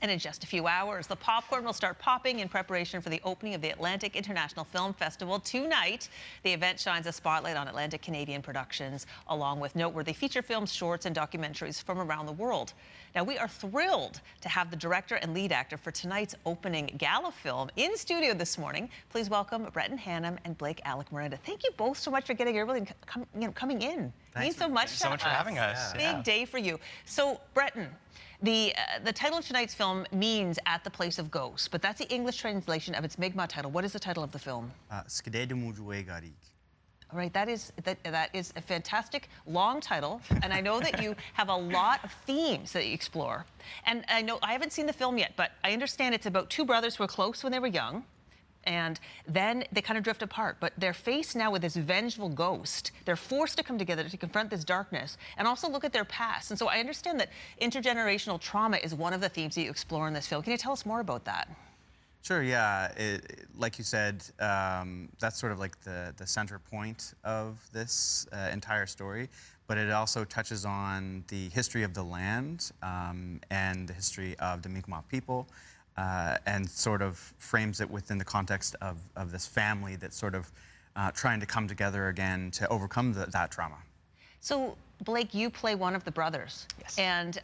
And in just a few hours, the popcorn will start popping in preparation for the opening of the Atlantic International Film Festival tonight. The event shines a spotlight on Atlantic Canadian productions, along with noteworthy feature films, shorts, and documentaries from around the world. Now, we are thrilled to have the director and lead actor for tonight's opening gala film in studio this morning. Please welcome Breton Hannum and Blake Alec Miranda. Thank you both so much for getting early and coming in. Thanks so much for having us. Big day for you. So, Breton, the title of tonight's film means At the Place of Ghosts, but that's the English translation of its Mi'kmaq title. What is the title of the film? All right, that is a fantastic long title, and I know that you have a lot of themes that you explore. And I know I haven't seen the film yet, but I understand it's about two brothers who were close when they were young, and then they kind of drift apart. But they're faced now with this vengeful ghost. They're forced to come together to confront this darkness and also look at their past. And so I understand that intergenerational trauma is one of the themes that you explore in this film. Can you tell us more about that? Sure, yeah. Like you said, that's sort of like the center point of this entire story, but it also touches on the history of the land and the history of the Mi'kmaq people, and sort of frames it within the context of this family that's sort of trying to come together again to overcome that trauma. So, Blake, you play one of the brothers. Yes. And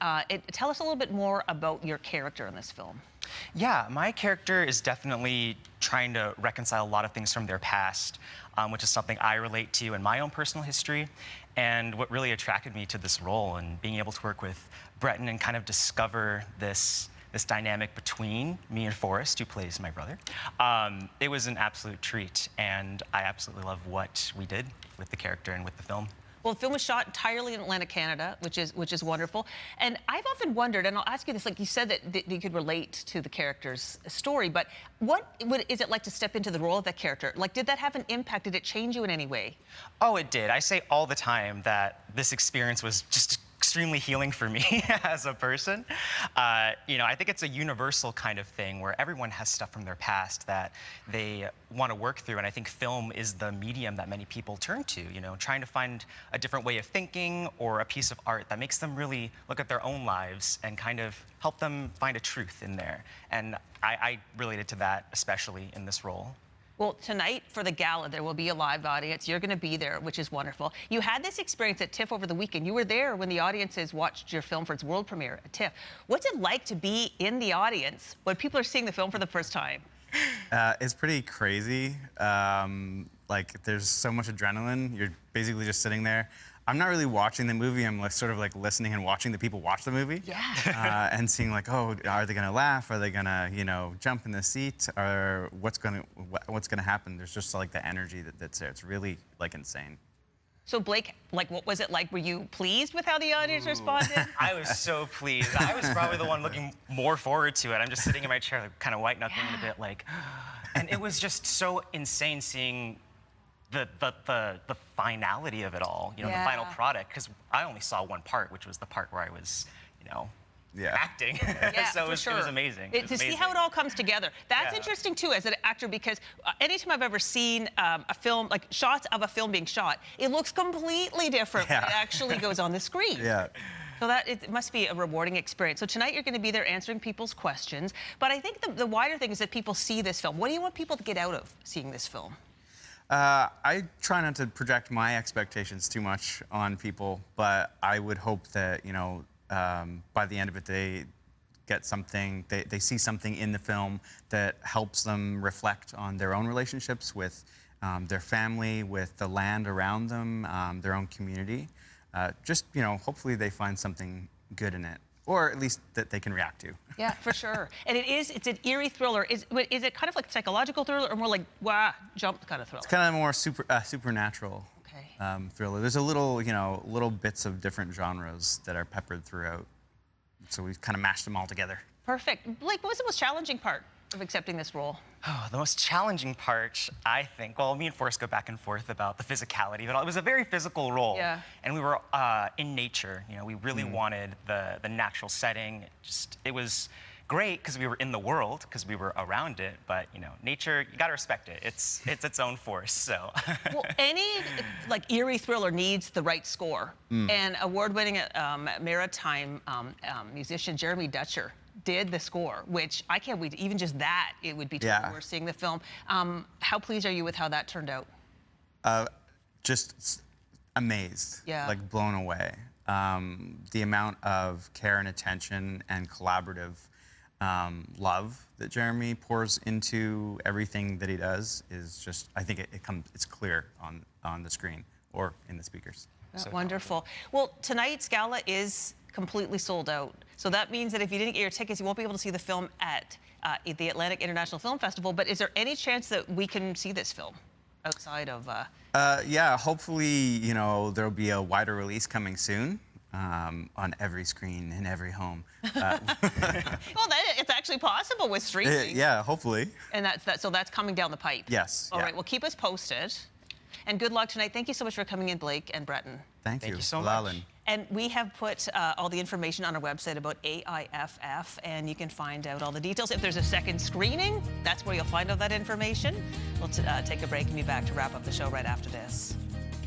tell us a little bit more about your character in this film. Yeah, my character is definitely trying to reconcile a lot of things from their past, which is something I relate to in my own personal history. And what really attracted me to this role and being able to work with Breton and kind of discover this dynamic between me and Forrest, who plays my brother. It was an absolute treat, and I absolutely love what we did with the character and with the film. Well, the film was shot entirely in Atlantic Canada, which is wonderful. And I've often wondered, and I'll ask you this, like you said that you could relate to the character's story, but what is it like to step into the role of that character? Like, did that have an impact? Did it change you in any way? Oh, it did. I say all the time that this experience was just extremely healing for me as a person. You know, I think it's a universal kind of thing where everyone has stuff from their past that they want to work through, and I think film is the medium that many people turn to, you know, trying to find a different way of thinking or a piece of art that makes them really look at their own lives and kind of help them find a truth in there. And I related to that, especially in this role. Well, tonight for the gala, there will be a live audience. You're going to be there, which is wonderful. You had this experience at TIFF over the weekend. You were there when the audiences watched your film for its world premiere at TIFF. What's it like to be in the audience when people are seeing the film for the first time? It's pretty crazy. Like, there's so much adrenaline. You're basically just sitting there. I'm not really watching the movie. I'm like, sort of like listening and watching the people watch the movie. Yeah. And seeing like, oh, are they gonna laugh? Are they gonna, you know, jump in the seat? Or what's gonna happen? There's just like the energy that's there. It's really like insane. So Blake, like, what was it like? Were you pleased with how the audience responded? I was so pleased. I was probably the one looking more forward to it. I'm just sitting in my chair, like, kind of white knuckling a bit, like, and it was just so insane seeing the finality of it all, you know, the final product, because I only saw one part, which was the part where I was, you know, acting. Yeah, so it was amazing. It was to amazing. See how it all comes together. That's interesting too as an actor, because anytime I've ever seen a film, like shots of a film being shot, it looks completely different when it actually goes on the screen. Yeah. So it must be a rewarding experience. So tonight you're going to be there answering people's questions, but I think the wider thing is that people see this film. What do you want people to get out of seeing this film? I try not to project my expectations too much on people, but I would hope that, you know, by the end of it, they get something, they see something in the film that helps them reflect on their own relationships with their family, with the land around them, their own community. Just, you know, hopefully they find something good in it, or at least that they can react to. Yeah, for sure. And it's an eerie thriller. Is it kind of like psychological thriller or more like, wah, jump kind of thriller? It's kind of more supernatural thriller. There's a little, you know, little bits of different genres that are peppered throughout. So we've kind of mashed them all together. Perfect. Blake, what was the most challenging part of accepting this role? Oh, the most challenging part, I think, well, me and Forrest go back and forth about the physicality, but it was a very physical role. Yeah. And we were in nature. You know, we really wanted the natural setting. It was great because we were in the world, because we were around it, but, you know, nature, you got to respect it. It's its own force, so. Well, any, like, eerie thriller needs the right score. And award-winning maritime musician Jeremy Dutcher did, the score, which I can't wait. Even just that, it would be totally Yeah. worth seeing the film. How pleased are you with how that turned out? Just amazed, Yeah. like blown away. The amount of care and attention and collaborative love that Jeremy pours into everything that he does is just, I think it's clear on the screen or in the speakers. So Wonderful. Well, tonight's gala is completely sold out. So that means that if you didn't get your tickets, you won't be able to see the film at the Atlantic International Film Festival. But is there any chance that we can see this film outside of... Yeah, hopefully, you know, there'll be a wider release coming soon on every screen in every home. Well, it's actually possible with streaming. Yeah, hopefully. And so that's coming down the pipe. Yes. All yeah. right, well, keep us posted. And good luck tonight. Thank you so much for coming in, Blake and Breton. Thank you so much. Lalin. And we have put all the information on our website about AIFF, and you can find out all the details. If there's a second screening, that's where you'll find all that information. We'll take a break and be back to wrap up the show right after this.